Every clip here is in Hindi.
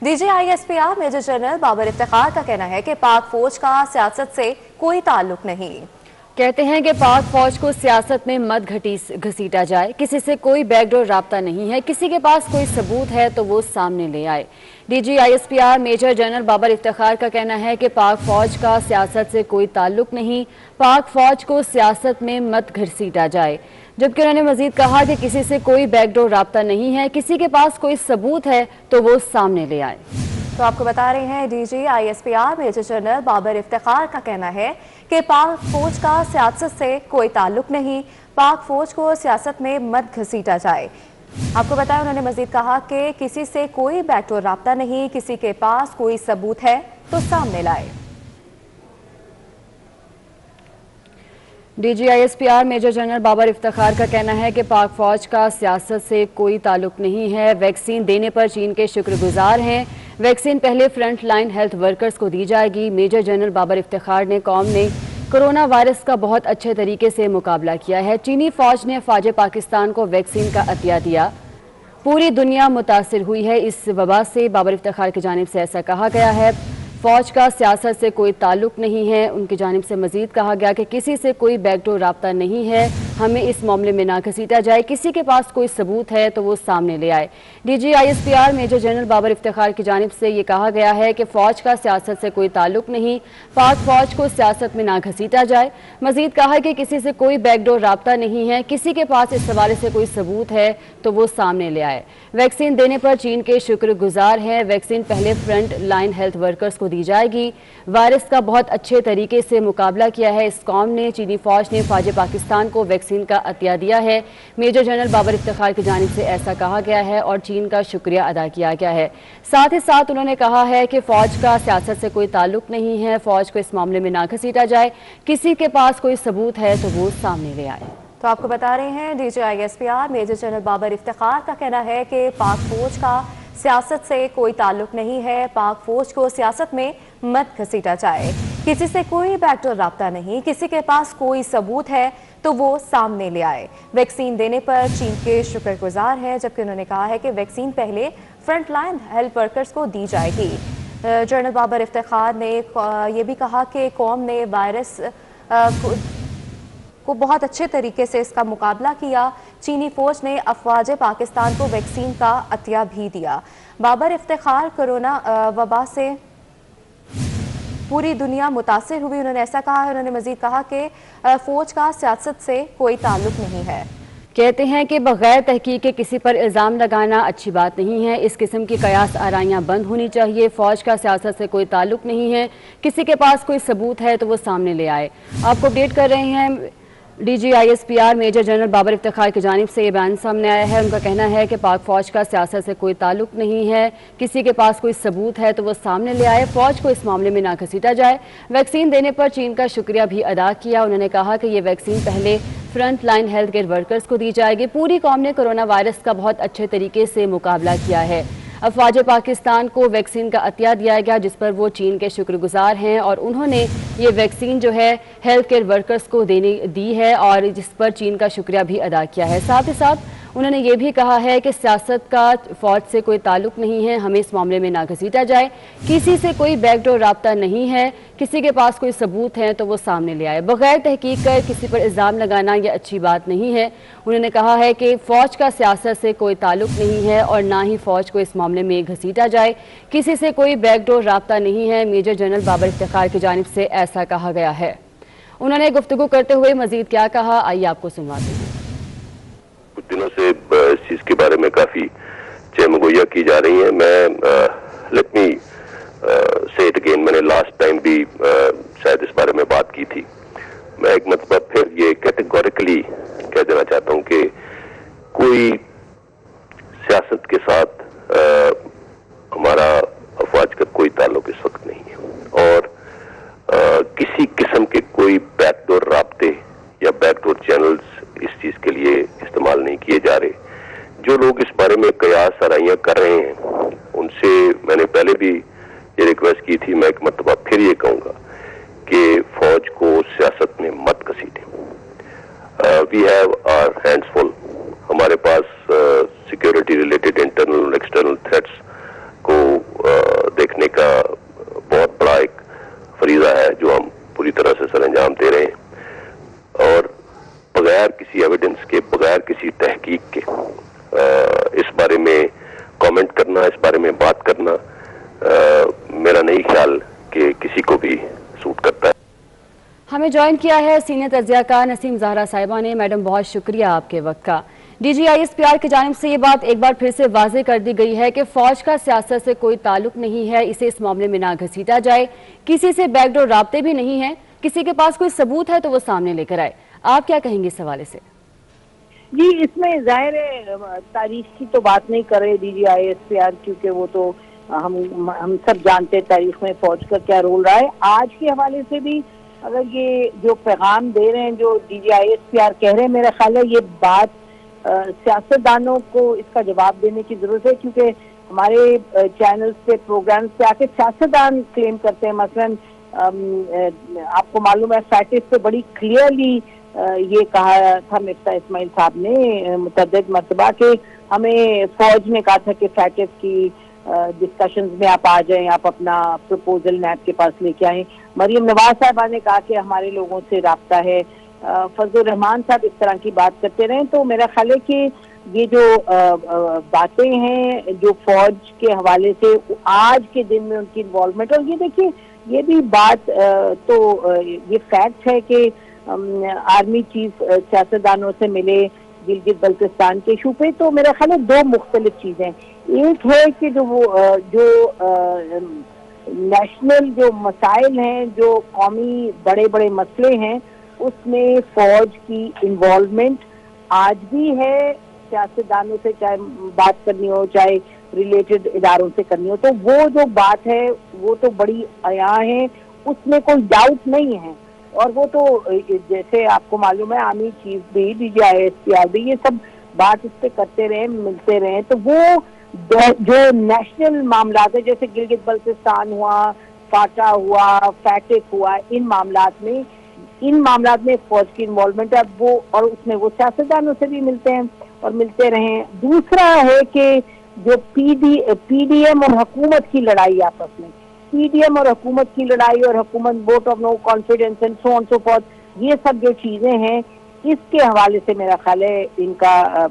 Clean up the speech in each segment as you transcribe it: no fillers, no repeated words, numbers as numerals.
DGISPR major general Babar Iftikhar का कहना है कि पाक फौज का सियासत से कोई ताल्लुक नहीं। कहते हैं कि पाक फौज को सियासत में मत घसीटा जाए, किसी से कोई बैकडोर राब्ता नहीं है, किसी के पास कोई सबूत है तो वो सामने ले आए। DGISPR major general Babar Iftikhar का कहना है कि पाक फौज का सियासत से कोई ताल्लुक नहीं, पाक फौज को सियासत में मत घसीटा जाए। जबकि उन्होंने मजीद कहा कि किसी से कोई बैकडोर राब्ता नहीं है, किसी के पास कोई सबूत है तो वो सामने ले आए। तो आपको बता रहे हैं DGISPR major general Babar Iftikhar का कहना है कि पाक फौज का सियासत से कोई ताल्लुक नहीं, पाक फौज को सियासत में मत घसीटा जाए। आपको बताया, उन्होंने मजीद कहा कि किसी से कोई बैकडोर राब्ता नहीं, किसी के पास कोई सबूत है तो सामने लाए। DGISPR major general Babar Iftikhar का कहना है कि पाक फौज का सियासत से कोई ताल्लुक नहीं है, वैक्सीन देने पर चीन के शुक्रगुजार हैं। वैक्सीन पहले फ्रंट लाइन हेल्थ वर्कर्स को दी जाएगी। मेजर जनरल बाबर इफ्तिखार ने कौम ने कोरोना वायरस का बहुत अच्छे तरीके से मुकाबला किया है। चीनी फौज ने अफवाज पाकिस्तान को वैक्सीन का अतिया दिया। पूरी दुनिया मुतासिर हुई है इस वबा से। बाबर इफ्तिखार की जानिब से ऐसा कहा गया है। फौज का सियासत से कोई ताल्लुक नहीं है। उनकी जानिब से मजीद कहा गया कि किसी से कोई बैकडोर राब्ता नहीं है, हमें इस मामले में ना घसीटा जाए, किसी के पास कोई सबूत है तो वो सामने ले आए। DGISPR major general Babar Iftikhar की जानिब से ये कहा गया है कि फौज का सियासत से कोई ताल्लुक नहीं, पाक फौज को सियासत में ना घसीटा जाए। मजीद कहा कि किसी से कोई बैकडोर राब्ता नहीं है, किसी के पास इस हवाले से कोई सबूत है तो वो सामने ले आए। वैक्सीन देने पर चीन के शुक्रगुजार हैं। वैक्सीन पहले फ्रंट लाइन हेल्थ वर्कर्स को दी जाएगी। वायरस का बहुत अच्छे तरीके से मुकाबला किया है इस कौम ने। चीनी फौज ने फौज पाकिस्तान को वैक्सीन का अतिया दिया है। मेजर जनरल बाबर इफ्तिखार की जानिब से ऐसा कहा गया है और चीन का शुक्रिया अदा किया गया है। साथ ही साथ उन्होंने कहा है कि फौज का सियासत से कोई ताल्लुक नहीं है, फौज को इस मामले में ना घसीटा जाए, किसी के पास कोई सबूत है तो वो सामने ले आए। तो आपको बता रहे हैं DGISPR major general Babar Iftikhar का कहना है कि पाक फौज का सियासत से कोई ताल्लुक नहीं है, पाक फौज को सियासत में मत घसीटा जाए, किसी से कोई बैकडोर राब्ता नहीं, किसी के पास कोई सबूत है तो वो सामने ले आए। वैक्सीन देने पर चीन के शुक्रगुजार हैं। जबकि उन्होंने कहा है कि वैक्सीन पहले फ्रंट लाइन हेल्थ वर्कर्स को दी जाएगी। जनरल बाबर इफ्तिखार ने यह भी कहा कि कौम ने वायरस को बहुत अच्छे तरीके से इसका मुकाबला किया। चीनी फौज ने अफवाज पाकिस्तान को वैक्सीन का अतिया भी दिया। बाबर इफ्तिखार कोरोना वबा से पूरी दुनिया मुतासिर हुई, उन्होंने ऐसा कहा है। उन्होंने मजीद कहा कि फौज का सियासत से कोई ताल्लुक नहीं है। कहते हैं कि बगैर तहकीक के किसी पर इल्ज़ाम लगाना अच्छी बात नहीं है। इस किस्म की कयास आराइयाँ बंद होनी चाहिए। फौज का सियासत से कोई ताल्लुक नहीं है, किसी के पास कोई सबूत है तो वो सामने ले आए। आपको अपडेट कर रहे हैं DGISPR major general Babar Iftikhar की जानिब से ये बयान सामने आया है। उनका कहना है कि पाक फौज का सियासत से कोई ताल्लुक नहीं है, किसी के पास कोई सबूत है तो वो सामने ले आए, फौज को इस मामले में ना घसीटा जाए। वैक्सीन देने पर चीन का शुक्रिया भी अदा किया। उन्होंने कहा कि ये वैक्सीन पहले front line health care workers को दी जाएगी। पूरी कौम ने कोरोना वायरस का बहुत अच्छे तरीके से मुकाबला किया है। अफवाज पाकिस्तान को वैक्सीन का अतिया दिया गया, जिस पर वो चीन के शुक्रगुजार हैं और उन्होंने ये वैक्सीन जो है हेल्थ केयर वर्कर्स को दी है और जिस पर चीन का शुक्रिया भी अदा किया है। साथ ही साथ उन्होंने ये भी कहा है कि सियासत का फौज से कोई ताल्लुक नहीं है, हमें इस मामले में ना घसीटा जाए, किसी से कोई बैकडोर राब्ता नहीं है, किसी के पास कोई सबूत है तो वो सामने ले आए। बगैर तहकीक कर किसी पर इल्ज़ाम लगाना यह अच्छी बात नहीं है। उन्होंने कहा है कि फौज का सियासत से कोई ताल्लुक नहीं है और ना ही फौज को इस मामले में घसीटा जाए, किसी से कोई बैकडोर राब्ता नहीं है। मेजर जनरल बाबर इफ्तिखार की जानिब से ऐसा कहा गया है। उन्होंने गुफ्तगू करते हुए मजीद क्या कहा, आइए आपको सुनवाते हैं। कुछ दिनों से इस चीज के बारे में काफी चहमगोइयां की जा रही हैं। मैं लेट मी से इट अगेन, मैंने लास्ट टाइम भी शायद इस बारे में बात की थी। मैं एक मतलब फिर ये कैटेगोरिकली कह देना चाहता हूं कि कोई सियासत के साथ हमारा अफवाज का कोई ताल्लुक इस वक्त नहीं है और किसी किस्म के कोई बैकडोर राब्ते या बैकडोर चैनल्स इस चीज के लिए इस्तेमाल नहीं किए जा रहे। जो लोग इस बारे में कयास आराइयां कर रहे हैं उनसे मैंने पहले भी ये रिक्वेस्ट की थी, मैं एक मरतबा फिर ये कहूंगा कि फौज को सियासत में मत घसीटें। We have our hands full. हमारे पास सिक्योरिटी रिलेटेड इंटरनल और एक्सटर्नल थ्रेट्स को मुसलसल अंजाम दे रहे हैं और बगैर किसी एविडेंस के, बगैर किसी तहकीक के इस बारे में कमेंट करना, इस बारे में बात करना मेरा नहीं ख्याल कि किसी को भी सूट करता है। हमें ज्वाइन किया है सीनियर तज्जियाकार नसीम ज़हरा साहिबा ने। मैडम, बहुत शुक्रिया आपके वक्त का। DGISPR की जानिब से ये बात एक बार फिर से वाज़ेह कर दी गई है कि फौज का सियासत से कोई ताल्लुक नहीं है, इसे इस मामले में ना घसीटा जाए, किसी से बैकडोर राब्ते भी नहीं है, किसी के पास कोई सबूत है तो वो सामने लेकर आए। आप क्या कहेंगे इस हवाले से? जी, इसमें जाहिर है तारीख की तो बात नहीं कर रहे DGISPR, क्योंकि वो तो हम सब जानते हैं तारीख में फौज का क्या रोल रहा है। आज के हवाले से भी अगर ये जो पैगाम दे रहे हैं, जो DGISPR कह रहे हैं, मेरा ख्याल है ये बात सियासतदानों को इसका जवाब देने की जरूरत है, क्योंकि हमारे चैनल्स पे, प्रोग्राम्स पे आके सियासतदान क्लेम करते हैं। मसलन आपको मालूम है फैटिस पे बड़ी क्लियरली ये कहा था मिर्जा इस्माइल साहब ने मुतअद्दिद मरतबा के हमें फौज ने कहा था कि फैटिस की डिस्कशंस में आप आ जाएं, आप अपना प्रपोजल नैब के पास लेके आएं। मरियम नवाज साहबा ने कहा कि हमारे लोगों से राब्ता है। फजलुर रहमान साहब इस तरह की बात करते रहे। तो मेरा ख्याल है कि ये जो बातें हैं जो फौज के हवाले से आज के दिन में उनकी इन्वॉल्वमेंट, और ये देखिए ये भी बात तो ये फैक्ट है कि आर्मी चीफ सियासतदानों से मिले गिलगित बल्तिस्तान के इशू पे। तो मेरा ख्याल है दो मुख्तलिफ चीजें, एक है कि जो नेशनल जो मसाइल हैं, जो कौमी बड़े बड़े मसले हैं, उसमें फौज की इन्वॉल्वमेंट आज भी है। सियासतदानों से चाहे बात करनी हो, चाहे रिलेटेड इदारों से करनी हो, तो वो जो बात है वो तो बड़ी आया है, उसमें कोई डाउट नहीं है। और वो तो जैसे आपको मालूम है आर्मी चीफ भी, DGISPR भी, ये सब बात इस पे करते रहे, मिलते रहे। तो वो जो नेशनल मामला है, जैसे गिलगित बल्तिस्तान हुआ, फाटा हुआ, फैटिक हुआ, इन मामलात में फौज की इन्वॉल्वमेंट है वो, और उसमें वो सियासतदानों से भी मिलते हैं और मिलते रहे। दूसरा है कि जो PDM और हुकूमत की लड़ाई आपस में, PDM और हुकूमत की लड़ाई और हुकूमत vote of no confidence and so on so forth, ये सब जो चीजें हैं, इसके हवाले से मेरा ख्याल है इनका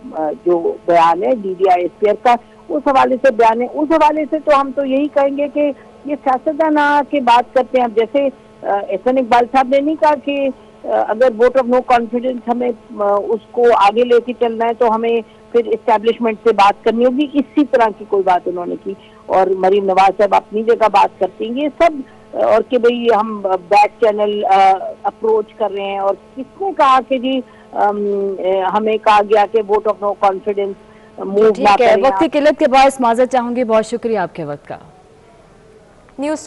जो बयान है DGISPR का, उस हवाले से बयान है। उस हवाले से तो हम तो यही कहेंगे कि ये सियासतदान आके बात करते हैं। अब जैसे एहसन इकबाल साहब ने नहीं कहा कि अगर वोट ऑफ नो कॉन्फिडेंस हमें उसको आगे लेके चलना है तो हमें फिर इस्टेब्लिशमेंट से बात करनी होगी, इसी तरह की कोई बात उन्होंने की। और मरीम नवाज साहब अपनी जगह बात करती हैं, ये सब, और कि भाई हम बैक चैनल अप्रोच कर रहे हैं, और किसने कहा कि जी हमें कहा गया कि vote of no confidence move ना करें। वक्त की किल्लत के बाद माजरत चाहूंगी। बहुत शुक्रिया आपके वक्त का। न्यूज